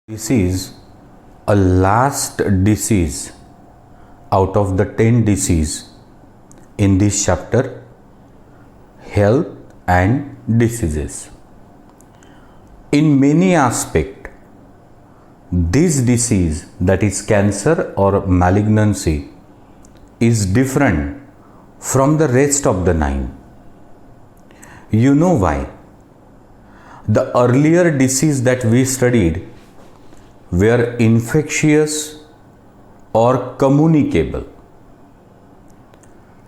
This is a last disease out of the 10 diseases in this chapter, health and diseases. In many aspects, this disease, that is cancer or malignancy, is different from the rest of the 9. You know why? The earlier disease that we studied were infectious or communicable.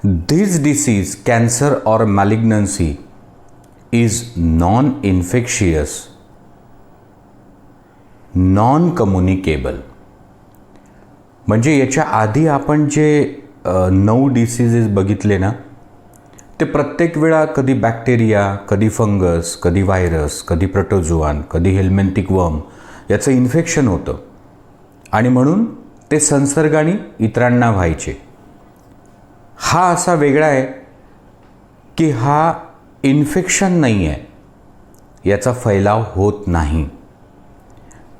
This disease, cancer or malignancy, is non-infectious, non-communicable. म्हणजे याच्या आधी आपण जे 9 diseases बघितले ना, ते प्रत्येक वेळा कधी बॅक्टेरिया, कधी फंगस, कधी व्हायरस, कधी प्रोटोझोआन, कधी हेल्मेंथिक वर्म याचं इन्फेक्शन होतं आणि म्हणून ते संसर्गाने इतरांना व्हायचे. हा असा वेगळा आहे की हा इन्फेक्शन नाही आहे, याचा फैलाव होत नहीं.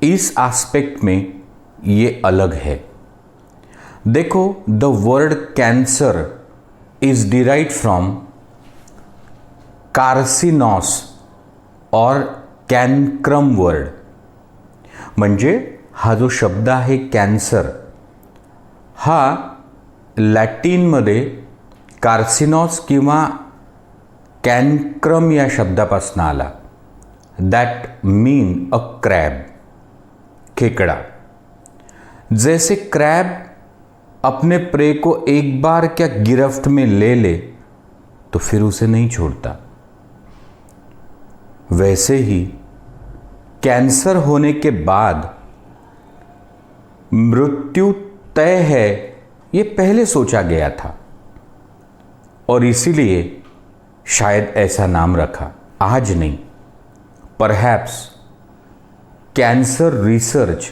इस एस्पेक्ट में ये अलग है. देखो, the word cancer is derived from कार्सिनॉस और कॅनक्रम वर्ड. म्हणजे हा जो शब्द आहे कॅन्सर, हा लॅटिनमध्ये कार्सिनॉस किंवा कॅनक्रम या शब्दापासून आला. That mean a crab, Khekra. जैसे क्रैब अपने प्रे को एक बार क्या गिरफ्त में ले तो फिर उसे नहीं छोड़ता, वैसे ही कैंसर होने के बाद मृत्यु तय है, ये पहले सोचा गया था और इसीलिए शायद ऐसा नाम रखा. आज नहीं. Perhaps cancer research,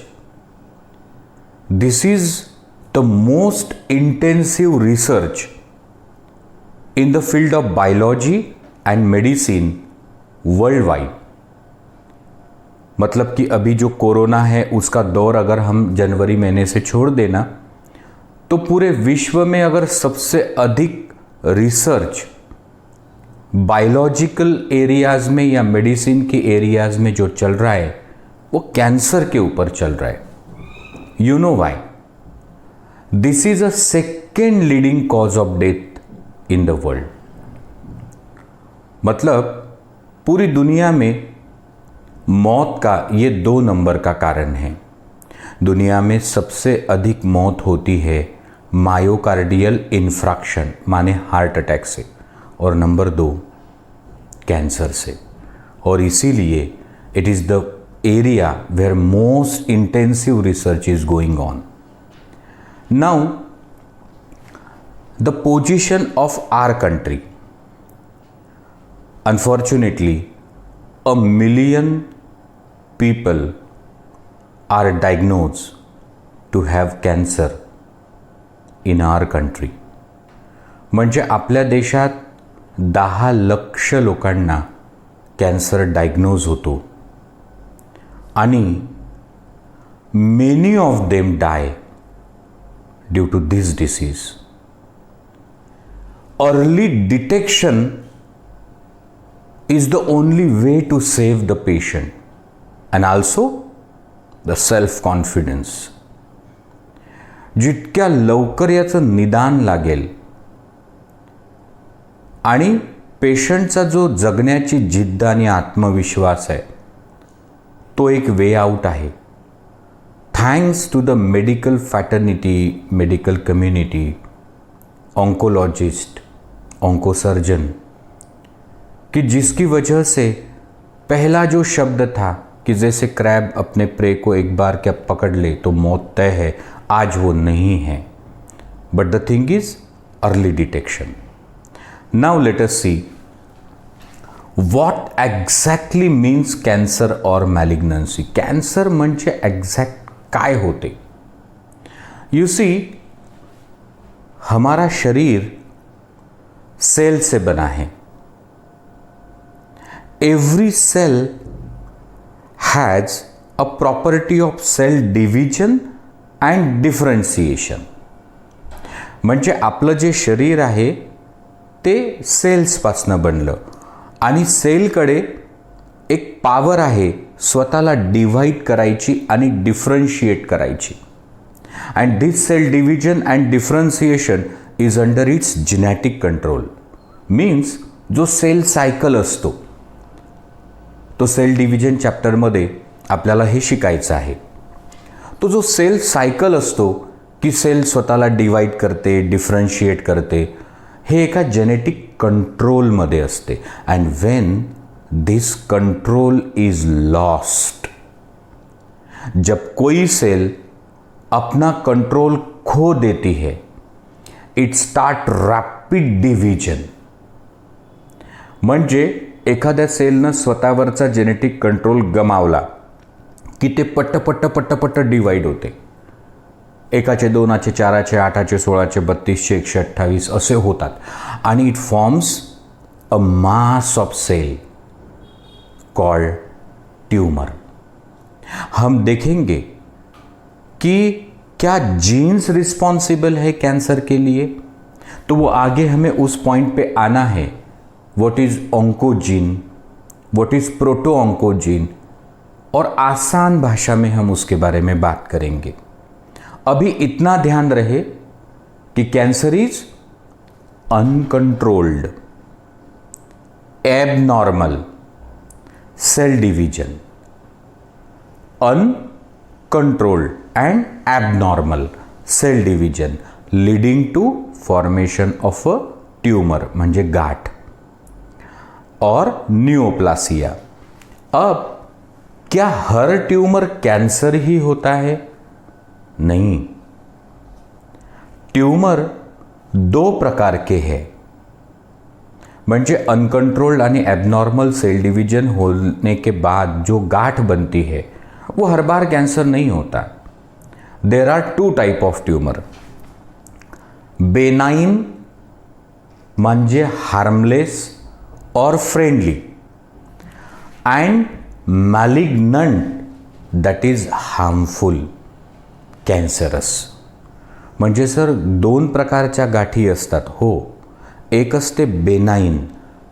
this is the most intensive research in the field of biology end medicine world wide. मतलब कि अभी जो कोरोना है उसका दौर अगर हम जनवरी महीने से छोड़ देना, तो पूरे विश्व में अगर सबसे अधिक रिसर्च बायोलॉजिकल एरियाज़ में या मेडिसिन के एरियाज़ में जो चल रहा है वो कैंसर के ऊपर चल रहा है. You know why? This is a second leading cause of death in the world. मतलब पूरी दुनिया में मौत का ये 2 नंबर का कारण है. दुनिया में सबसे अधिक मौत होती है मायोकार्डियल इन्फ्रैक्शन माने हार्ट अटैक से, और नंबर 2 कैंसर से. और इसीलिए it is the area where most intensive research is going on. Now the position of our country. Unfortunately a million people are diagnosed to have cancer in our country. म्हणजे आपल्या देशात 10 लाख लोकांना cancer diagnose होतो आणि many of them die due to this disease. Early detection is the only way to save the patient and also the self-confidence. जितक्या लवकर याचं निदान लागेल आणि पेशंटचा जो जगण्याची जिद्द आणि आत्मविश्वास आहे तो एक वे आउट आहे. Thanks to the medical fraternity, medical community, oncologist, oncosurgeon, कि जिसकी वजह से पहला जो शब्द था कि जैसे क्रैब अपने प्रे को एक बार क्या पकड़ ले तो मौत तय है, आज वो नहीं है. But the thing is early detection. Now let us see what exactly means cancer और मॅलिग्नन्सी. कॅन्सर म्हणजे एक्झॅक्ट काय होते? यू सी, हमारा शरीर सेल से बना है. Every cell has a property of cell division and differentiation. म्हणजे आपलं जे शरीर आहे ते सेल्सपासनं बनलं आणि सेलकडे एक पॉवर आहे स्वतःला डिव्हाइड करायची आणि डिफरन्शिएट करायची. And this cell division and differentiation is under its genetic control. Means जो सेल सायकल असतो, तो सेल डिव्हिजन चॅप्टरमध्ये आपल्याला हे शिकायचं आहे. तो जो सेल सायकल असतो की सेल स्वतःला डिवाइड करते, डिफरन्शिएट करते, हे एका जेनेटिक कंट्रोलमध्ये असते. And when this control is lost, जब कोई सेल अपना कंट्रोल खो देती है, इट स्टार्ट रॅपिड डिव्हिजन. म्हणजे एखाद्या सेलनं स्वतःवरचा जेनेटिक कंट्रोल गमावला की ते पट्ट डिवाइड होते. 1चे 2चे 4चे 8चे 16चे 32चे 128 असे होतात आणि it forms a mass of cell called tumour. हम देखेंगे कि क्या जीन्स रिस्पॉन्सिबल है कैंसर के लिए, तो वो आगे हमें उस पॉइंट पे आना है. What is oncogene, what is proto oncogene, और आसान भाषा में हम उसके बारे में बात करेंगे. अभी इतना ध्यान रहे कि cancer is uncontrolled, abnormal cell division, uncontrolled and abnormal cell division leading to formation of a tumour म्हणजे गाठ और न्यूओप्लासिया. अब क्या हर ट्यूमर कैंसर ही होता है? नहीं. ट्यूमर 2 प्रकार के हैं. म्हणजे अनकंट्रोल्ड आणि एबनॉर्मल सेल डिवीजन होने के बाद जो गाठ बनती है वो हर बार कैंसर नहीं होता. There are 2 type of tumour. Benign म्हणजे हार्मलेस और friendly, and malignant that is harmful, cancerous. म्हणजे सर 2 प्रकारच्या गाठी असतात. हो, एक असते बेनाइन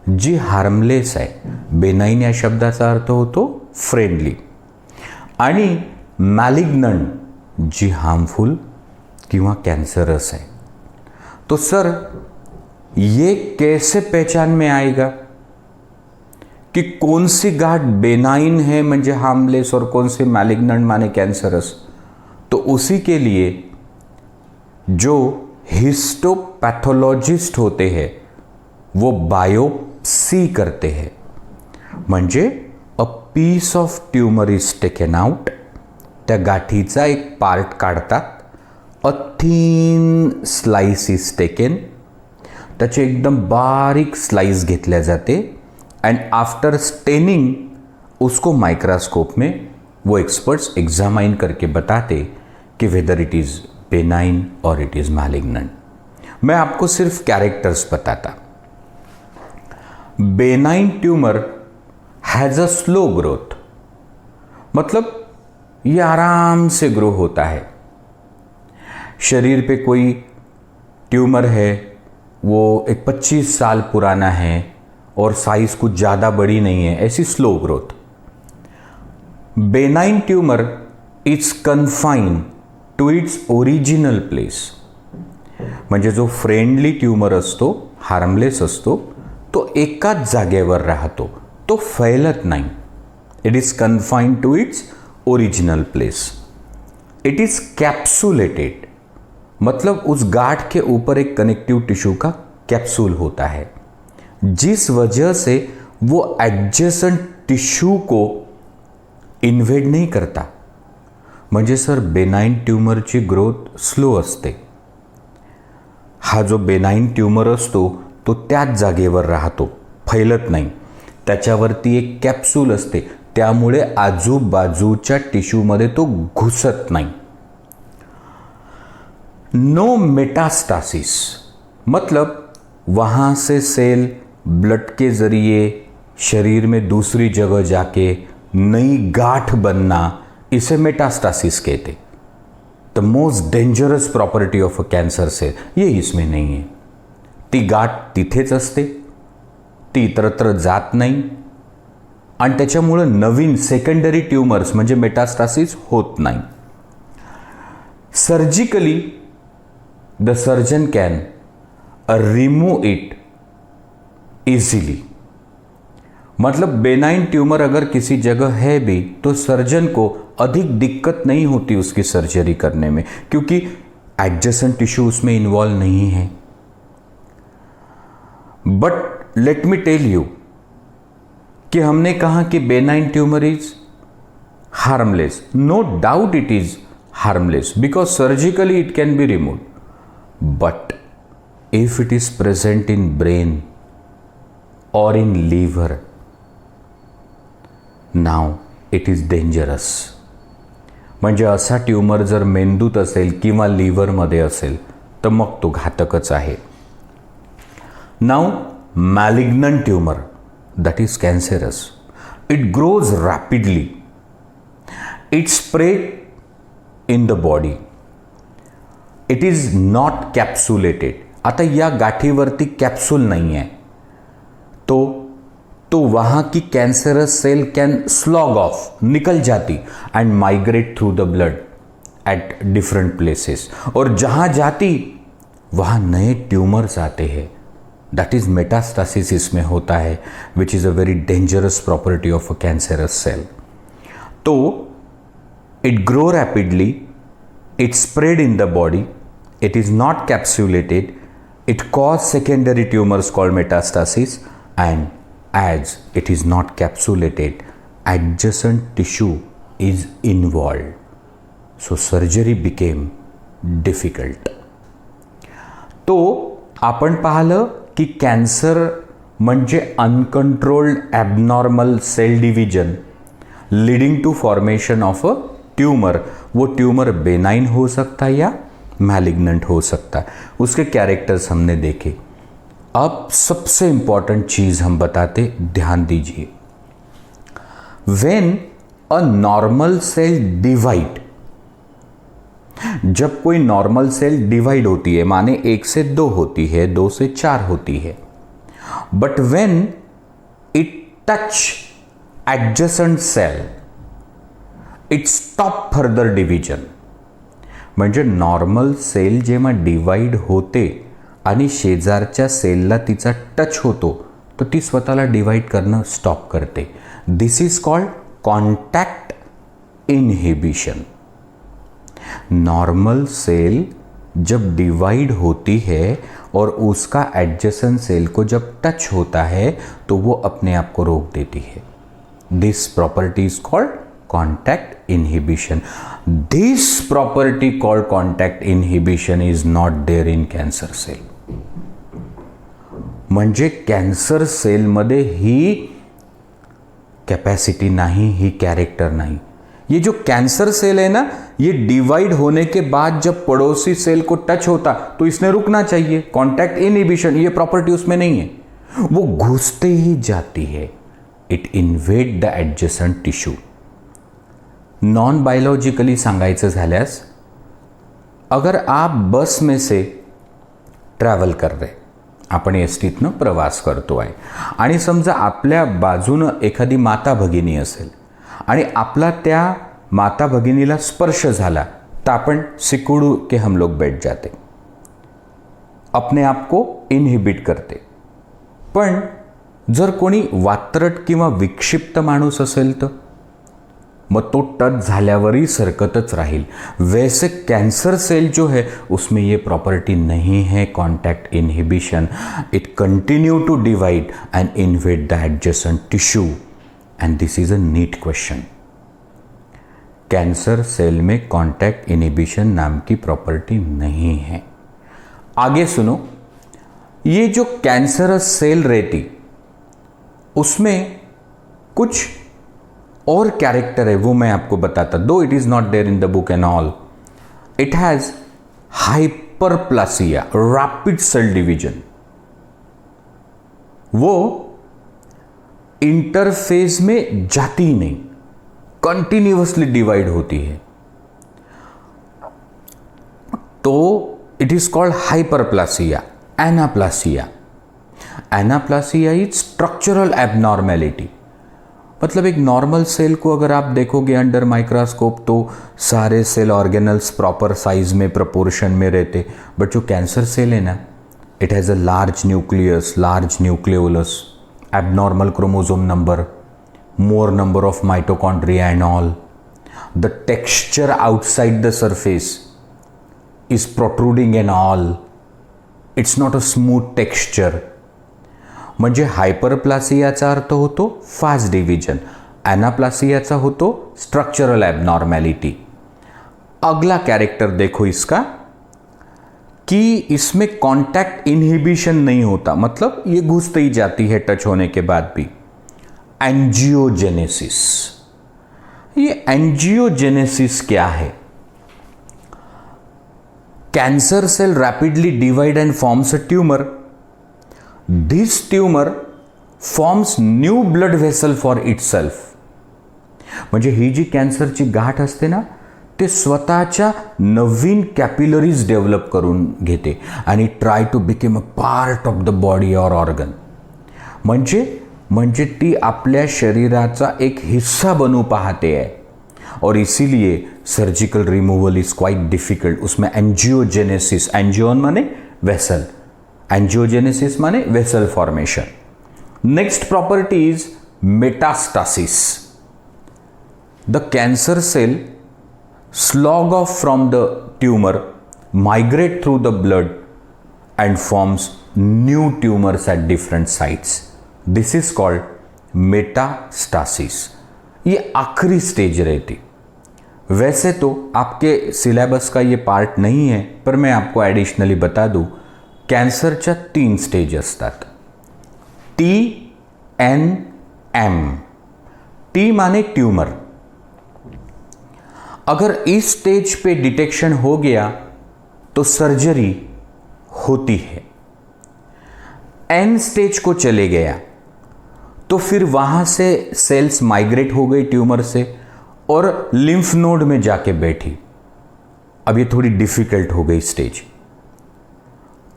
जी हार्मलेस आहे. बेनाइन या शब्दाचा अर्थ होतो फ्रेंडली. आणि मॅलिग्नंट जी हार्मफुल किंवा कॅन्सरस है. तो सर ये कैसे पहचान में आएगा कि कौन सी गाठ बेनाइन है म्हणजे हार्मलेस और कौन सी मैलिग्नेंट माने कैंसरस? तो उसी के लिए जो हिस्टोपैथोलॉजिस्ट होते हैं वो बायोप्सी करते हैं. म्हणजे a piece of tumour is taken out, त्या गाठीचा एक पार्ट काढतात, a thin slice is taken, त्याचे एकदम बारीक स्लाइस घेतल्या जाते, एंड आफ्टर स्टेनिंग उसको माइक्रोस्कोप में वो एक्सपर्ट्स एग्जामाइन करके बताते कि whether it is benign or it is malignant. मैं आपको सिर्फ कैरेक्टर्स बताता. Benign tumour has a slow growth, मतलब ये आराम से ग्रो होता है. शरीर पे कोई ट्यूमर है, वो एक 25 साल पुराना है और साइज कुछ ज़्यादा बड़ी नहीं है, ऐसी slow growth. Benign tumour is confined to its original place. म्हणजे जो फ्रेंडली ट्यूमर असतो, हार्मलेस असतो, तो एकाच जागेवर राहतो, तो फैलत नाही. It is confined to its original place. It is capsulated, मतलब उस गाठ के ऊपर एक कनेक्टिव टिश्यू का कैप्सूल होता है, जिस वजह से वो एडजेसेंट टिश्यू को इन्वेड नहीं करता. म्हणजे सर बेनाइन ट्यूमरची ग्रोथ स्लो असते. हा जो बेनाइन ट्यूमर असतो तो त्याच जागेवर राहतो, फैलत नाही. त्याच्यावरती एक कॅप्सूल असते, त्यामुळे आजूबाजूच्या टिश्यूमध्ये तो घुसत नाही. नो मेटास्टासिस, मतलब वहाँ से सेल ब्लड के ज़रिए शरीर में दूसरी जगह जाके नई गांठ बनना, इसे मेटास्टासिस कहते। The most dangerous property of a cancer cell ये इसमें नहीं है. ती गाठ तिथेच असते, ती इतरत्र जात नाही आणि त्याच्यामुळं नवीन सेकंडरी ट्यूमर्स म्हणजे मेटास्टासिस होत नाही. Surgically the surgeon can remove it easily. मतलब बेनाइन ट्यूमर अगर किसी जगह है भी तो सर्जन को अधिक दिक्कत नहीं होती उसकी सर्जरी करने में, क्योंकि एडजेसेंट टिश्यू उसमें इन्वॉल्व नहीं है. But let me tell you कि हमने कहा कि benign tumour is harmless. No doubt it is harmless because surgically it can be removed. But if it is present in brain और in liver, now it is dangerous. म्हणजे असा tumour जर मेंदूत असेल किंवा लिव्हरमध्ये असेल तर मग तो घातकच आहे. Now malignant tumour that is cancerous. It grows rapidly. It spread in the body. It is not capsulated. आता या गाठीवरती कॅप्सूल नहीं है तो वहाँ की cancerous cell can slough off, निकल जाती and migrate through the blood at different places. और जहाँ जाती वहाँ नए ट्यूमर्स आते हैं. दैट इज मेटास्टासिस इसमें होता है, which is a very dangerous property of a cancerous cell. तो it grow rapidly, it spread in the body, it is not capsulated, it cause secondary tumours called metastasis, and as it is not capsulated adjacent tissue is involved. So surgery became difficult. तो आपण पाहिलं की cancer म्हणजे uncontrolled abnormal cell division leading to formation of a tumour. वो tumour benign हो सकता है या मैलिग्नेंट हो सकता है. उसके कैरेक्टर्स हमने देखे. अब सबसे इंपॉर्टेंट चीज़ हम बताते, ध्यान दीजिए. When a normal cell divide, जब कोई नॉर्मल सेल डिवाइड होती है, माने 1 से 2 होती है, 2 से 4 होती है, but when it touch adjacent cell it stop further division. म्हणजे नॉर्मल सेल जेव्हा डिवाइड होते आणि शेजारच्या सेलला तिचा टच होतो तर ती स्वतःला डिवाइड करणं स्टॉप करते. This is called contact inhibition. Normal cell जब डिवाइड होती है और उसका एडजेसेंट सेल को जब टच होता है तो वो अपने आप को रोक देती है. This property is called contact inhibition. This property called contact inhibition is not there in cancer cell. म्हणजे कॅन्सर सेलमध्ये ही कॅपॅसिटी नहीं, ही कैरेक्टर नहीं. ये जो कैंसर सेल है ना, ये डिवाइड होने के बाद जब पड़ोसी सेल को टच होता तो इसने रुकना चाहिए. कॉन्टैक्ट इनहिबिशन ये प्रॉपर्टी उसमें नहीं है. वो घुसते ही जाती है. It invade the adjacent tissue. Non biologically सांगायचं झाल्यास, अगर आप बस में से ट्रॅव्हल कर रहे, आपण एसटीतनं प्रवास करतो आहे आणि समजा आपल्या बाजूनं एखादी माता भगिनी असेल आणि आपला त्या माता भगिनीला स्पर्श झाला तर आपण सिकुड़ू के हम लोग बैठ जाते, अपने आप को इनहिबिट करते. पण जर कोणी वात्रट किंवा विक्षिप्त माणूस असेल तर मग तो टच झाल्यावरही सरकतच राहील. वैसे कैंसर सेल जो है उसमें ये प्रॉपर्टी नहीं है contact inhibition. It continue to divide and invade the adjacent tissue. And this is a neat question. Cancer cell में कॉन्टैक्ट इनहिबिशन नाम की प्रॉपर्टी नहीं है. आगे सुनो, ये जो कैंसरस सेल रहती उसमें कुछ और कैरेक्टर है, वो मैं आपको बताता. Though it is not there in the book and all. It has hyperplasia, rapid cell division. वो इंटरफेज में जाती नहीं, कंटिन्यूअसली डिवाइड होती है, तो it is called hyperplasia, anaplasia. Anaplasia is structural abnormality, मतलब एक नॉर्मल सेल को अगर आप देखोगे अंडर माइक्रोस्कोप तो सारे सेल ऑर्गेनल्स प्रॉपर साइज में प्रोपोर्शन में रहते, बट जो कैंसर सेल है ना, it has a large nucleus, large nucleolus, abnormal chromosome number, more number of mitochondria and all. The texture outside the surface is protruding and all. It's not a smooth texture. म्हणजे हायपरप्लासियाचा अर्थ होतो fast division, एनाप्लासियाचा होतो structural abnormality. अगला character देखो इसका कि इसमें contact inhibition नहीं होता, मतलब ये घुसते ही जाती है टच होने के बाद भी। एंजियोजेनेसिस, ये एंजियोजेनेसिस क्या है? Cancer cell rapidly divide and forms a tumour. This tumour forms new blood vessel for itself. म्हणजे ही जी कॅन्सरची गाठ असते ना, ते स्वतःच्या नवीन कॅपिलरीज डेव्हलप करून घेते आणि try to become a part of the body or organ. म्हणजे ती आपल्या शरीराचा एक हिस्सा बनू पाहते है और इसीलिए surgical removal is quite difficult. उसमें एंजियोजेनेसिस, एंजियोन माने वेसल, एंजियोजेनेसिस माने vessel formation. Next property is metastasis. The cancer cell slog off from the tumor, migrate through the blood and forms new tumors at different sites. This is called metastasis. ये आखिरी stage रहती. वैसे तो आपके syllabus का ये part नहीं है, पर मैं आपको एडिशनली बता दूं, कॅन्सरच्या 3 स्टेज असतात. TNM. T Mane tumour. अगर इस स्टेज पे डिटेक्शन हो गया तो सर्जरी होती है. एन स्टेज को चले गया तो फिर वहां से सेल्स माइग्रेट हो गई ट्यूमर से और लिम्फ नोड में जाके बैठी. अब ये थोड़ी डिफिकल्ट हो गई स्टेज.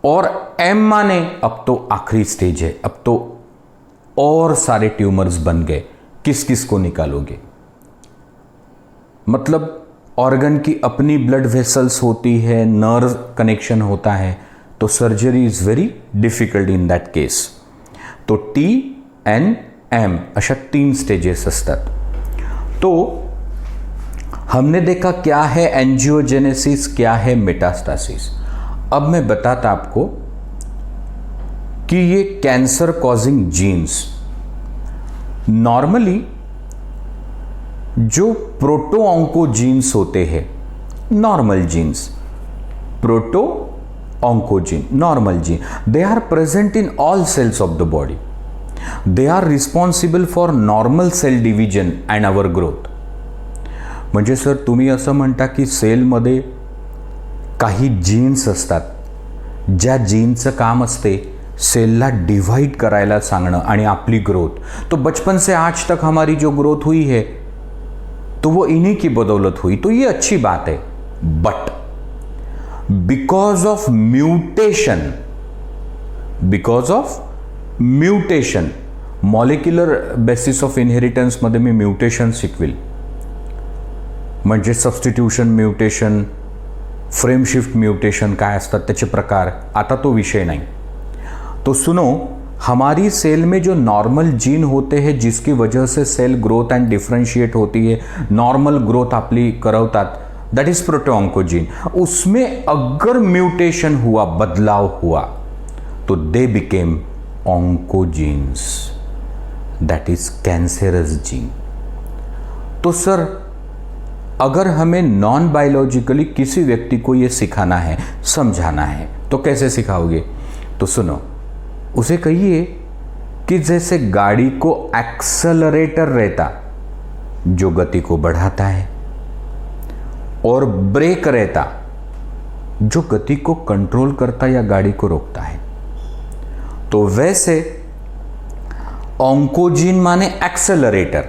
और एम माने अब तो आखिरी स्टेज है, अब तो और सारे ट्यूमर्स बन गए, किस किस को निकालोगे. मतलब ऑर्गन की अपनी ब्लड वेसल्स होती है, नर्व कनेक्शन होता है, तो surgery is very difficult in that case. तो TNM अशा 3 स्टेजेस असतात. तो हमने देखा क्या है एंजियोजेनेसिस, क्या है मेटास्टासिस. अब मैं बताता आपको कि ये कैंसर कॉजिंग जीन्स नॉर्मली जो प्रोटो ऑन्कोजीन्स होते हैं, normal genes, proto oncogene, normal gene, they are present in all cells of the body. They are responsible for normal cell division and our growth. म्हणजे sir तुम्ही असं म्हणता की सेलमध्ये काही जीन्स असतात, ज्या जीनचं काम असते सेलला डिवाइड करायला सांगणं आणि आपली ग्रोथ. तो बचपन से आज तक हमारी जो ग्रोथ हुई है तो वो इन्हीं की बदौलत हुई, तो ये अच्छी बात है. But because of mutation, molecular basis of inheritance मध्ये मी म्युटेशन शिकविल, म्हणजे substitution mutation, frame shift mutation काय असतात त्याचे प्रकार, आता तो विषय नहीं. तो सुनो, हमारी सेल में जो नॉर्मल जीन होते हैं जिसकी वजह से सेल ग्रोथ एंड डिफरेंशिएट होती है, नॉर्मल ग्रोथ आपली करवतात, दैट इज प्रोटोऑन्कोजीन. उसमें अगर म्यूटेशन हुआ, बदलाव हुआ, तो they became oncogenes, that is cancerous gene. तो सर अगर हमें नॉन बायोलॉजिकली किसी व्यक्ति को ये सिखाना है, समझाना है, तो कैसे सिखाओगे? तो सुनो, उसे कहिए कि जैसे गाड़ी को एक्सेलरेटर रहता जो गति को बढ़ाता है और ब्रेक रहता जो गति को कंट्रोल करता या गाड़ी को रोकता है, तो वैसे ऑन्कोजीन माने एक्सेलरेटर,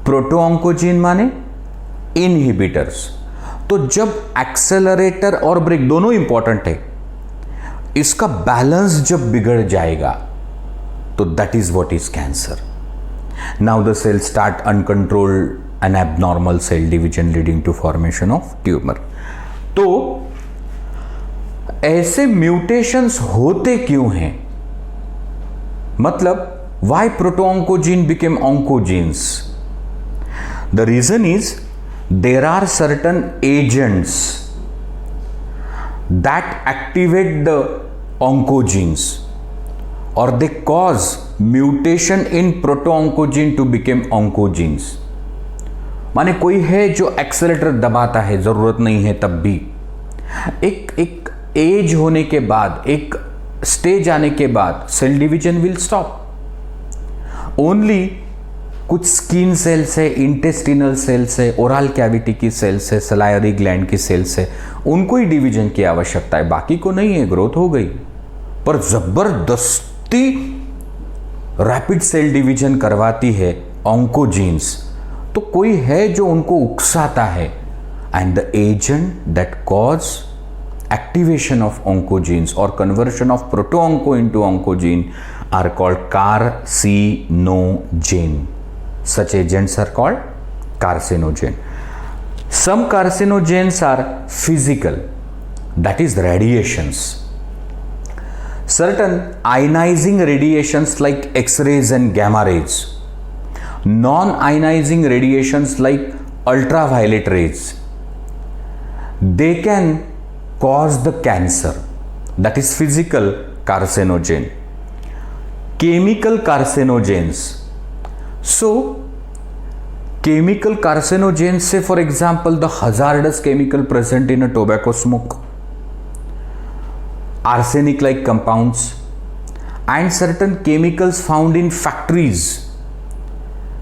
प्रोटोऑन्कोजीन माने इनहिबिटर्स। तो जब एक्सेलरेटर और ब्रेक दोनों इंपॉर्टेंट है, इसका बैलेंस जब बिगड़ जाएगा तो that is what is cancer. Now the cell start uncontrolled and abnormal cell division leading to formation of tumour. तो ऐसे म्यूटेशंस होते क्यों हैं, मतलब why proto-oncogene became oncogenes? The reason is there are certain agents that activate the oncogenes or they cause mutation in proto-oncogene to become oncogenes। Mane कोई है जो accelerator दबाता है, जरूरत नहीं है तब भी, एक एज होने के बाद, एक स्टेज आने के बाद cell division will stop. Only कुछ स्किन सेल्स है, इंटेस्टिनल सेल्स है, ओरल कैविटी की सेल्स है, सलायरी ग्लैंड की सेल्स है, उनको ही डिवीजन की आवश्यकता है, बाकी को नहीं है। ग्रोथ हो गई पर जबरदस्ती रैपिड सेल डिवीजन करवाती है ऑन्कोजीन्स, तो कोई है जो उनको उकसाता है। End the agent that cause activation of oncogenes or conversion of proto-onco into oncogene are called carcinogen. Such agents are called carcinogen. Some carcinogens are physical, that is radiations. Certain ionizing radiations like X-rays and gamma rays. Non-ionizing radiations like ultraviolet rays. They can cause the cancer, that is physical carcinogen. Chemical carcinogens, so chemical carcinogens say for example the hazardous chemical present in a tobacco smoke, arsenic like compounds, and certain chemicals found in factories,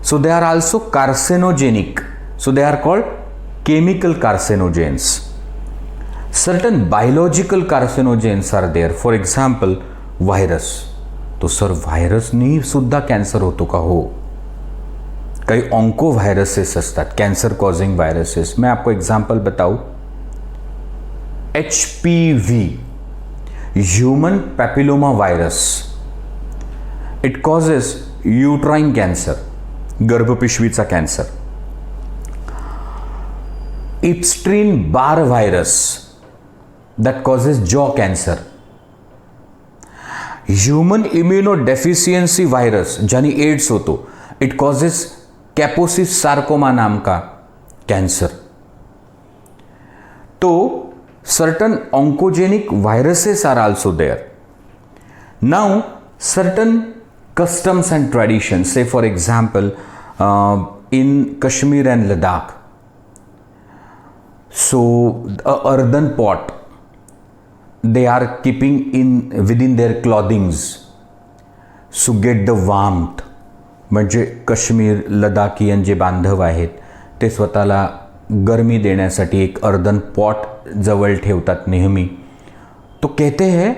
so they are also carcinogenic, so they are called chemical carcinogens. Certain biological carcinogens are there, for example virus। तो sir virus ने सुद्धा cancer होतो का? हो, काही onco viruses असतात, cancer causing viruses. मैं आपको एग्जाम्पल बताऊं, HPV human papilloma virus, it causes uterine cancer, गर्भपिशवीचा cancer. Epstein Barr virus that causes jaw cancer. Human immunodeficiency virus ज्यानी एड्स होतो, it causes Kaposis sarcoma नाम का कैंसर। तो certain oncogenic viruses are also there. Now certain customs and traditions, say for example in Kashmir and Ladakh, so a earthen pot they are keeping within their clothings to get the warmth. म्हणजे काश्मीर लडाखियन जे बांधव आहेत ते स्वतःला गर्मी देण्यासाठी एक earthen pot जवळ ठेवतात नेहमी। तो कहते हैं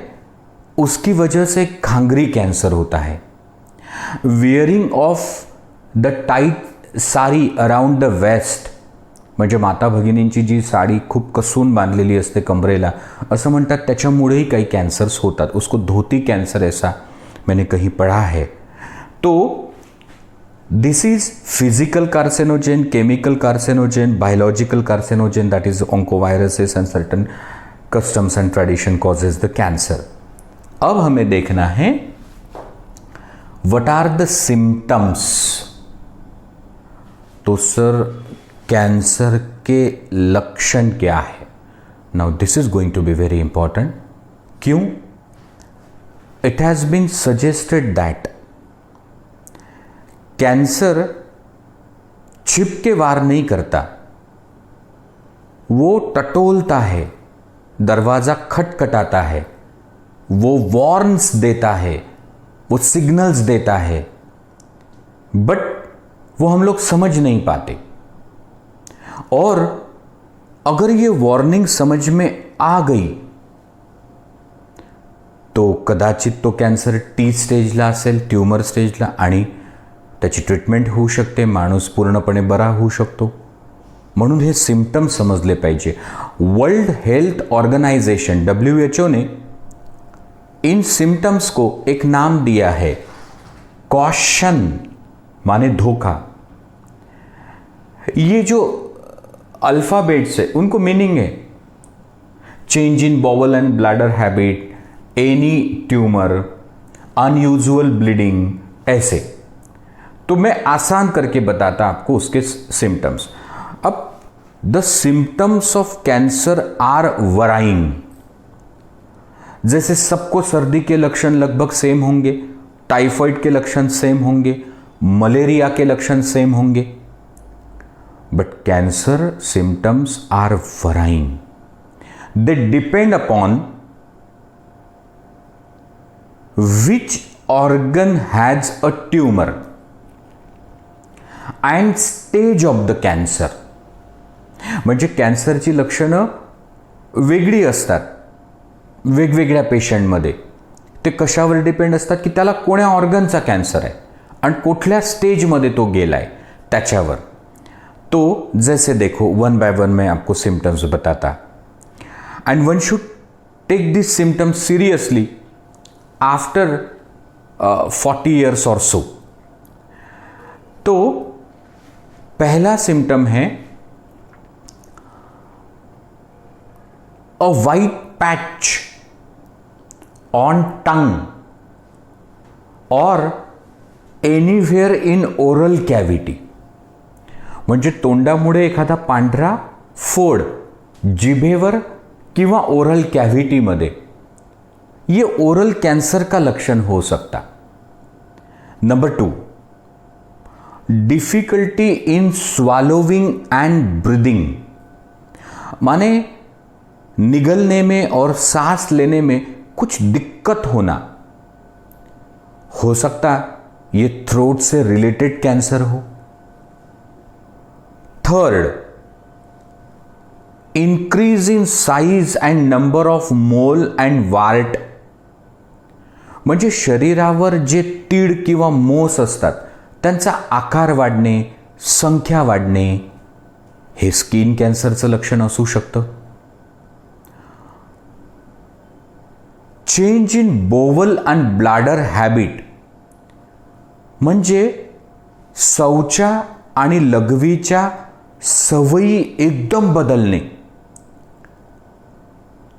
उसकी वजह से खांगरी कैंसर होता है। Wearing of the tight sari around the waist, म्हणजे माता भगिनींची जी साडी खूप कसून बांधलेली असते कमरेला, असं म्हणतात, त्याच्यामुळेही काही कॅन्सर्स होतात। उसको धोती कैंसर ऐसा मैंने कहीं पढ़ा है। तो this is physical carcinogen, chemical carcinogen, biological carcinogen, that is oncoviruses and certain customs and tradition causes the cancer. अब हमें देखना है व्हाट आर द सिम्टम्स। तो सर कैंसर के लक्षण क्या है? Now this is going to be very important. क्यों? It has been suggested that cancer छिप के वार नहीं करता, वो टटोलता है, दरवाजा खटखटाता है, वो वॉर्न्स देता है, वो सिग्नल्स देता है, बट वो हम लोग समझ नहीं पाते। और अगर ये वार्निंग समझ में आ गई तो कदाचित तो कॅन्सर टी स्टेजला असेल, ट्यूमर स्टेजला, आणि त्याची ट्रीटमेंट होऊ शकते, माणूस पूर्णपणे बरा होऊ शकतो. म्हणून हे सिम्टम्स समजले पाहिजे. वर्ल्ड हेल्थ ऑर्गेनाइजेशन WHO ने इन सिम्टम्स को एक नाम दिया है कॉशन, माने धोखा. ये जो अल्फाबेट्स है उनको मीनिंग है change in bowel end bladder habit, any tumour, unusual bleeding, ऐसे. तो मैं आसान करके बताता आपको उसके सिम्टम्स. अब the symptoms of cancer are varying. जैसे सबको सर्दी के लक्षण लगभग सेम होंगे, टाइफाइड के लक्षण सेम होंगे, मलेरिया के लक्षण सेम होंगे, but cancer symptoms are varying. They depend upon which organ has a tumor and stage of the cancer. म्हणजे कॅन्सरची लक्षणं वेगळी असतात वेगवेगळ्या पेशंटमध्ये. ते कशावर डिपेंड असतात की त्याला कोण्या ऑर्गनचा कॅन्सर आहे आणि कुठल्या स्टेजमध्ये तो गेलाय त्याच्यावर. तो जैसे देखो वन बाय वन मैं आपको सिम्टम्स बताता and one should take this symptoms seriously after 40 years or so. तो पहला सिम्टम है अ वाइट पैच ऑन टंग और एनीवेयर इन ओरल कॅव्हिटी. म्हणजे तोंडामुळे एखादा पांढरा फोड जिभेवर किंवा ओरल कॅव्हिटीमध्ये, ये ओरल कैंसर का लक्षण हो सकता. Number 2, difficulty in swallowing and breathing, माने निगलने में और सांस लेने में कुछ दिक्कत होना. हो सकता ये थ्रोट से रिलेटेड कैंसर हो. Third, increase in size end number of mole and ward. म्हणजे शरीरावर जे तीड किंवा मोस असतात त्यांचा आकार वाढणे, संख्या वाढणे, हे स्किन कॅन्सरचं लक्षण असू शकतं. Change in bowel and bladder habit, म्हणजे शौचा आणि लघवीच्या सवयी एकदम बदलणे.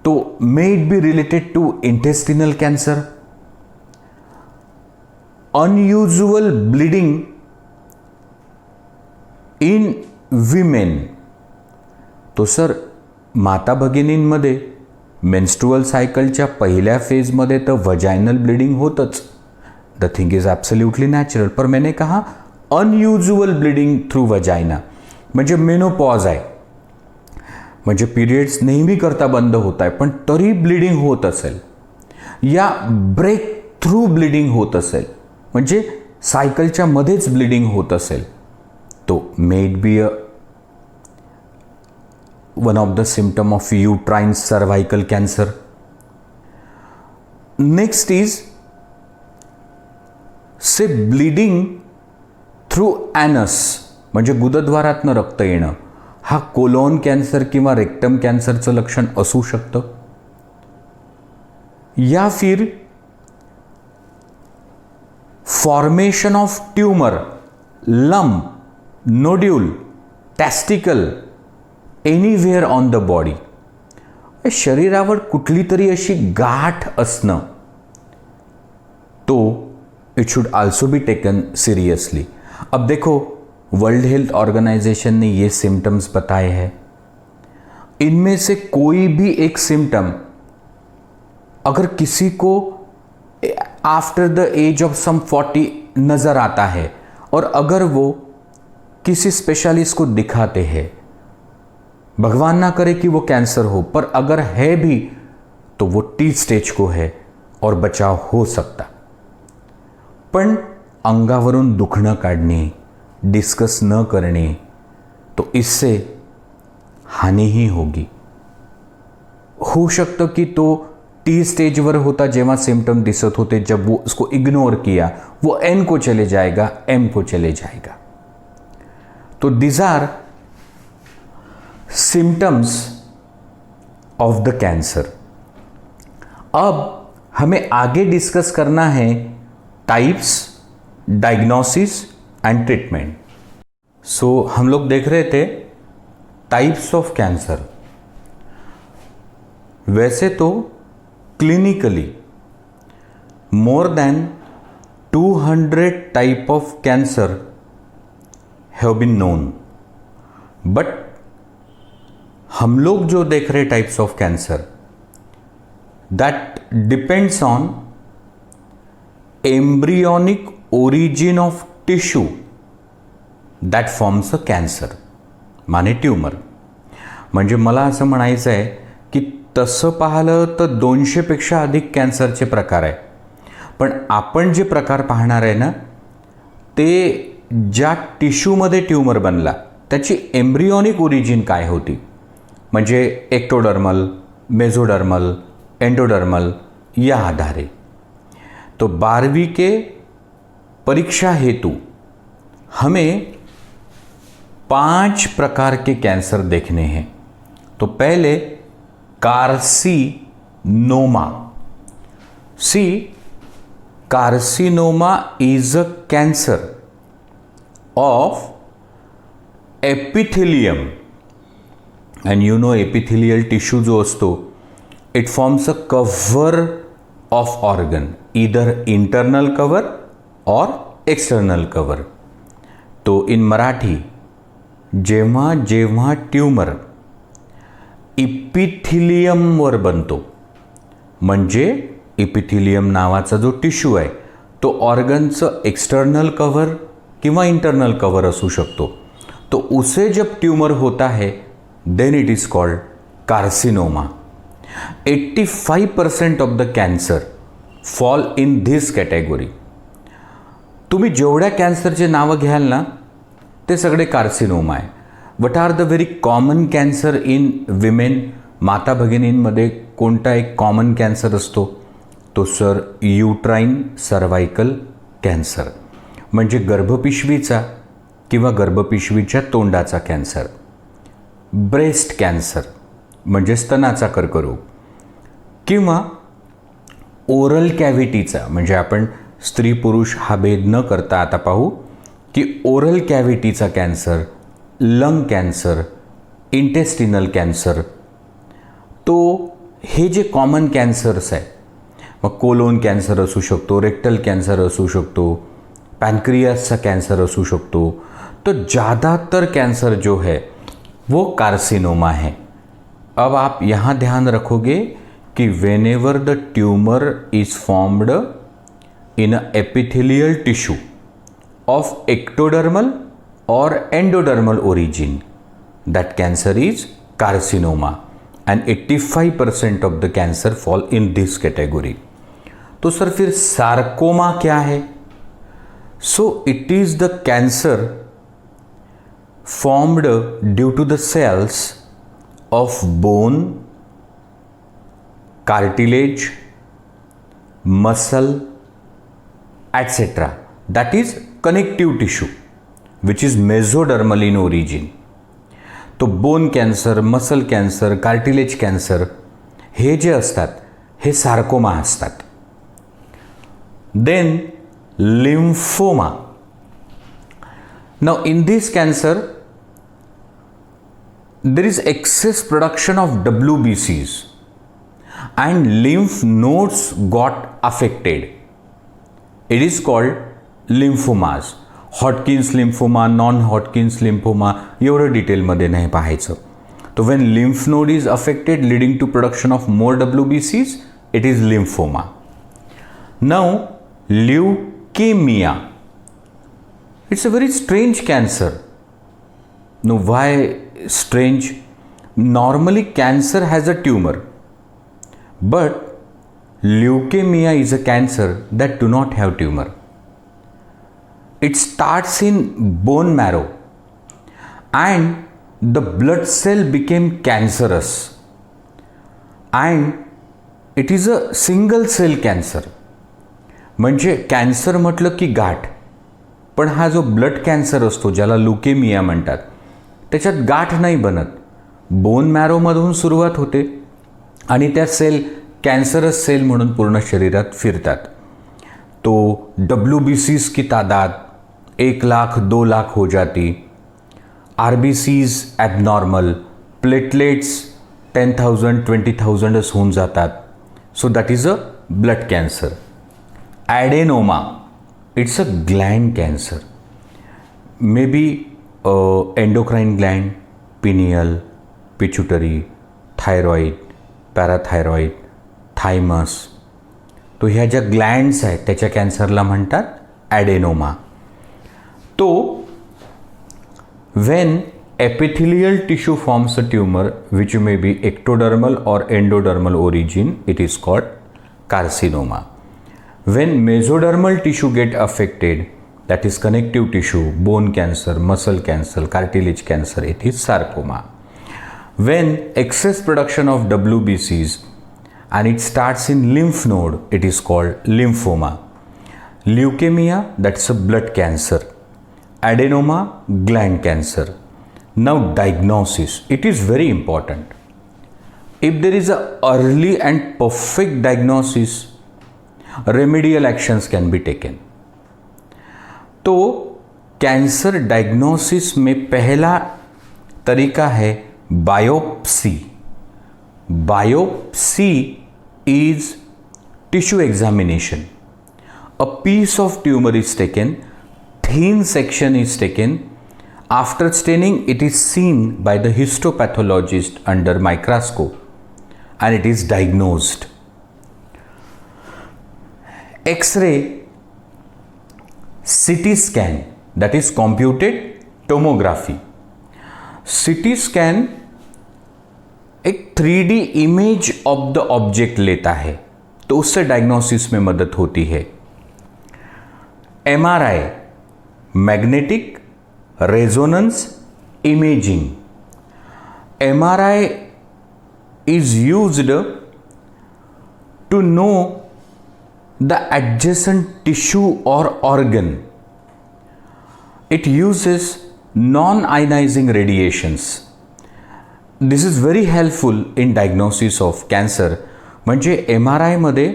तो may it be related to intestinal cancer. Unusual bleeding in women. तो सर माता भगिनींमध्ये मेन्स्ट्रुअल सायकलच्या पहिल्या फेजमध्ये तर वजायनल ब्लीडिंग होतच. The thing is absolutely natural. पर मैंने कहा अनयुजुअल ब्लीडिंग थ्रू वजायना, म्हणजे मेनोपॉज आहे, म्हणजे पिरियड्स नेहमी करता बंद होत आहे पण तरी ब्लीडिंग होत असेल, या ब्रेक थ्रू ब्लीडिंग होत असेल, म्हणजे सायकलच्या मध्येच ब्लीडिंग होत असेल, तो may it be a one of the symptom of uterine cervical cancer. Next is say bleeding through anus, म्हणजे गुदद्वारातनं रक्त येणं. हा कोलोन कॅन्सर किंवा रेक्टम कॅन्सरचं लक्षण असू शकतं. या फिर formation of tumour, lump, nodule, testicle anywhere on the body. शरीरावर कुठली तरी अशी गाठ असणं, तो it should also be taken seriously. अब देखो वर्ल्ड हेल्थ ऑर्गेनाइजेशन ने ये सिम्टम्स बताए हैं. इनमें से कोई भी एक सिम्टम अगर किसी को after the age of some 40 नज़र आता है और अगर वो किसी स्पेशलिस्ट को दिखाते हैं, भगवान ना करे कि वो कैंसर हो, पर अगर है भी तो वो T स्टेज को है और बचाव हो सकता. पण अंगावरून दुखणं काढणे, डिस्कस न करणे, तो इससे हानि ही होगी. हो शकतं की तो टी स्टेज पर होता जेवा सिम्टम दिसत होते, जब वो उसको इग्नोर किया वो एन को चले जाएगा, एम को चले जाएगा। तो these are symptoms of the cancer. अब हमें आगे डिस्कस करना है types, diagnosis and treatment. So हम लोग देख रहे थे टाइप्स ऑफ कैंसर। वैसे तो clinically more than 200 type of cancer have been known, but हम लोग जो देख रहे types of cancer, that depends on embryonic origin of tissue that forms a cancer, Mane tumour. म्हणजे मला असं म्हणायचं आहे की तसं पाहिलं तर 200 पेक्षा अधिक कॅन्सरचे प्रकार आहे, पण आपण जे प्रकार पाहणार आहे ना, ते ज्या टिश्यूमध्ये ट्यूमर बनला त्याची एम्ब्रियॉनिक ओरिजिन काय होती, म्हणजे एक्टोडर्मल, मेझोडर्मल, एंडोडर्मल, या आधारे। तो 12वीं के परीक्षा हेतु हमें 5 प्रकार के कैंसर देखने हैं। तो पहले carcinoma. See, carcinoma is a cancer of epithelium, and you know epithelial tissue जो असतो, it forms a cover of organ, either internal cover or external cover. तो in मराठी जेव्हा जेव्हा ट्यूमर इपिथिलियमवर बनतो, म्हणजे इपिथिलियम नावाचा जो टिश्यू आहे तो ऑर्गनचं एक्सटर्नल कवर किंवा इंटरनल कवर असू शकतो, तो उसे जब ट्यूमर होता है then it is called carcinoma. 85% of the cancer fall in this category. तुम्ही जेवढ्या कॅन्सरचे नावं घ्याल ना ते सगळे कार्सिनोमा आहे। What are the very common cancer in women? माता भगिनींमध्ये कोणता एक कॉमन कॅन्सर असतो? तो सर युट्राईन सर्वायकल कॅन्सर, म्हणजे गर्भपिशवीचा किंवा गर्भपिशवीच्या तोंडाचा कॅन्सर। ब्रेस्ट कॅन्सर म्हणजे स्तनाचा कर्करोग, किंवा ओरल कॅव्हिटीचा, म्हणजे आपण स्त्री पुरुष हा भेद न करता आता पाहू की ओरल कॅव्हिटीचा कॅन्सर, लंग कॅन्सर, इंटेस्टिनल कॅन्सर। तो हे जे कॉमन कॅन्सर्स आहे, मग कोलोन कॅन्सर असू शकतो, रेक्टल कॅन्सर असू शकतो, पैंक्रियास कैंसर असू शकतो। तो ज़्यादातर कैंसर जो है वो कार्सिनोमा है। अब आप यहाँ ध्यान रखोगे कि whenever the tumour is formed in a epithelial tissue of ectodermal और endodermal origin, that cancer is carcinoma and 85% of the cancer fall in this category. तो सर फिर सार्कोमा क्या है? So it is the cancer formed due to the cells of bone, cartilage, muscle, etc. That is connective tissue which is mesodermal in origin. तो bone cancer, muscle cancer, cartilage cancer हे जे असतात हे sarcoma असतात। Then lymphoma. Now in this cancer there is excess production of WBCs and lymph nodes got affected. It is called lymphomas. Hodgkin's lymphoma, non-Hodgkin's lymphoma एवढं डिटेलमध्ये नाही पाहायचं। तो when lymph node is affected leading to production of more WBCs, it is lymphoma. Now leukemia. It's a very strange cancer. Now why strange? Normally cancer has a tumor, but leukemia is a cancer that do not have tumor. It starts in bone marrow and the blood cell became cancerous and it is a single cell cancer. म्हणजे cancer म्हटलं की गाठ, पण हा जो blood cancer असतो ज्याला leukaemia म्हणतात, त्याच्यात गाठ नाही बनत. बोन मॅरोमधून सुरुवात होते आणि त्या सेल कॅन्सरस सेल म्हणून पूर्ण शरीरात फिरतात. तो WBCs की तादाद 1 लाख 2 लाख हो जाती. RBCs एबनॉर्मल, प्लेटलेट्स 10,000 20,000च होऊन जातात. So that is a blood cancer. Adenoma, it's a gland cancer. May be endocrine gland, pineal, pituitary, thyroid, parathyroid, thymus. तो ह्या ज्या ग्लँड्स आहेत त्याच्या कॅन्सरला म्हणतात ॲडेनोमा. तो when epithelial tissue forms a tumor which may be ectodermal or endodermal origin, it is called carcinoma. When mesodermal tissue get affected, that is connective tissue, bone cancer, muscle cancer, cartilage cancer, it is sarcoma. When excess production of WBCs and it starts in lymph node, it is called lymphoma. Leukemia, that's a blood cancer. Adenoma, gland cancer. Now diagnosis, it is very important. If there is a early and perfect diagnosis, remedial actions can be taken. तो cancer diagnosis में पहला तरीका है biopsy. Biopsy is tissue examination. A piece of tumor is taken, thin section is taken. After staining, it is seen by the histopathologist under microscope and it is diagnosed. X-ray, CT scan, that is computed tomography. CT scan एक 3D image of the object लेता है, तो उससे diagnosis में मदद होती है. MRI, magnetic resonance imaging. MRI is used to know the adjacent tissue or organ. It uses non-ionizing radiations. This is very helpful in diagnosis of cancer. म्हणजे MRI मध्ये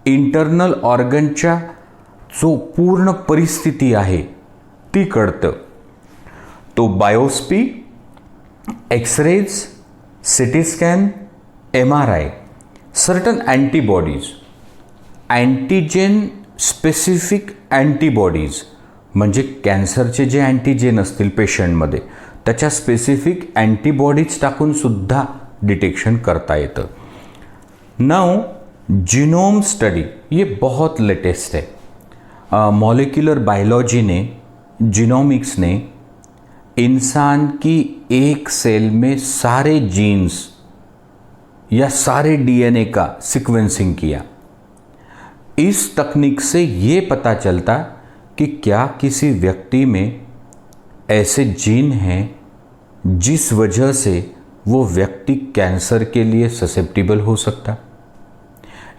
इंटरनल ऑर्गनच्या जो पूर्ण परिस्थिती आहे ती कळतं. तो biopsy, x rays, CT scan, MRI, certain antibodies, antigen specific antibodies, म्हणजे कॅन्सरचे जे अँटीजेन असतील पेशंटमध्ये त्याच्या स्पेसिफिक अँटीबॉडीज टाकून सुद्धा डिटेक्शन करता येतं. नाउ जीनोम स्टडी, ये बहुत लेटेस्ट है. मॉलिक्यूलर बायोलॉजी ने, जीनोमिक्स ने इंसान की एक सेल में सारे जीन्स या सारे DNA का सीक्वेंसिंग किया. इस तकनीक से ये पता चलता कि क्या किसी व्यक्ति में ऐसे जीन हैं जिस वजह से वो व्यक्ति कॅन्सर के लिए ससेप्टिबल हो सकता.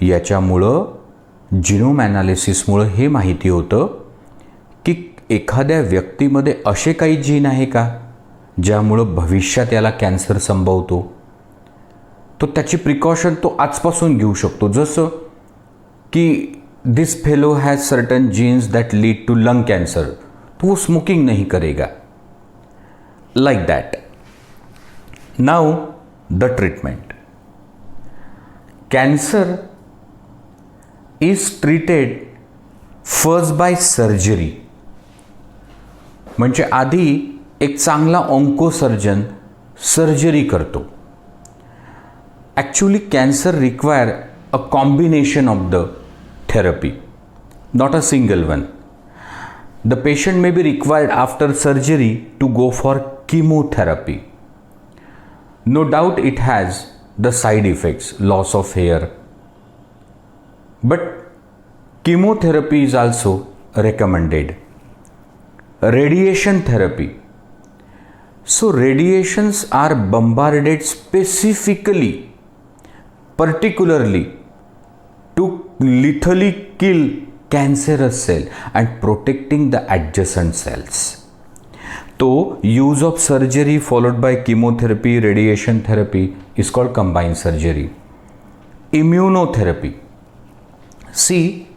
याच्यामुळं जीनोम ॲनालिसिसमुळं हे माहिती होतं की एखाद्या व्यक्तीमध्ये असे काही जीन आहे का ज्यामुळं भविष्यात याला कॅन्सर संभवतो. तो त्याची प्रिकॉशन तो आजपासून घेऊ शकतो. जसं की this fellow has certain genes that lead to lung cancer, तो वो स्मोकिंग नहीं करेगा. Like that. Now the treatment. Cancer is treated first by surgery. म्हणजे आधी एक चांगला ऑन्कोसर्जन सर्जरी करतो. Actually cancer require a combination of the therapy, not a single one. The patient may be required after surgery to go for chemotherapy. No doubt it has the side effects, loss of hair. But chemotherapy is also recommended. Radiation therapy. So radiations are bombarded specifically, particularly to lethally kill cancerous cell and protecting the adjacent cells. तो use of surgery followed by chemotherapy, radiation therapy is called combined surgery. Immunotherapy. See,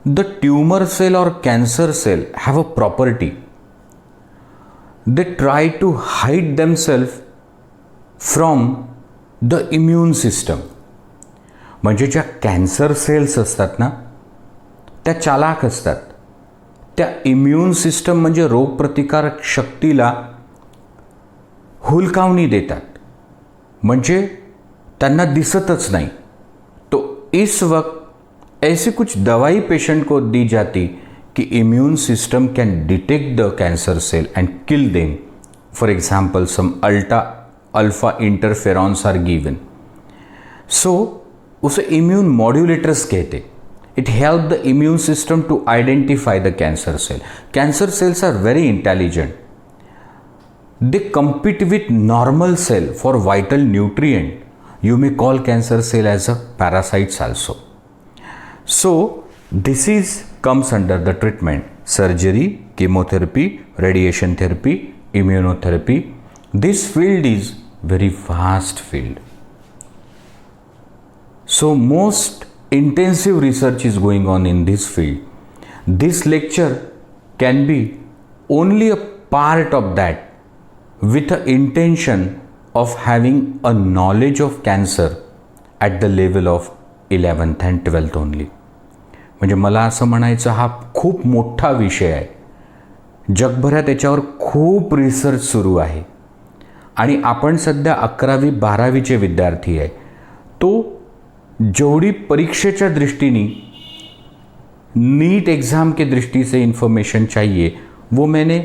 the tumor cell or cancer cell have a property. They try to hide themselves from the immune system. म्हणजे ज्या cancer cells असतात ना, त्या चालाक असतात. त्या immune system म्हणजे रोगप्रतिकारक शक्तीला हुलकावणी देतात, म्हणजे त्यांना दिसतच नाही. तो इस वक्त ऐसी कुछ दवाई पेशेंट को दी जाती कि immune system can detect the cancer cell and kill them. For example some alpha interferons are given. So उसे इम्यून मॉड्यूलेटर्स कहते. It help the immune system to identify the cancer cell. Cancer cells are very intelligent. They compete with normal cell for vital nutrient. You may call cancer cell as a parasites also. So disease comes under the treatment: surgery, chemotherapy, radiation therapy, immunotherapy. This field is very vast field. So most intensive research is going on in this field. This lecture can be only a part of that, with the intention of having a knowledge of cancer at the level of 11th and 12th only. म्हणजे मला असं म्हणायचं, हा खूप मोठा विषय आहे. जगभरात याच्यावर खूप रिसर्च सुरू आहे आणि आपण सध्या 11वी 12वीचे विद्यार्थी आहे. तो जेवढी परीक्षेच्या दृष्टीने नीट एग्ज़ाम के दृष्टि से इन्फॉर्मेशन चाहिए, वो मैंने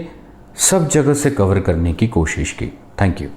सब जगह से कवर करने की कोशिश की. Thank you.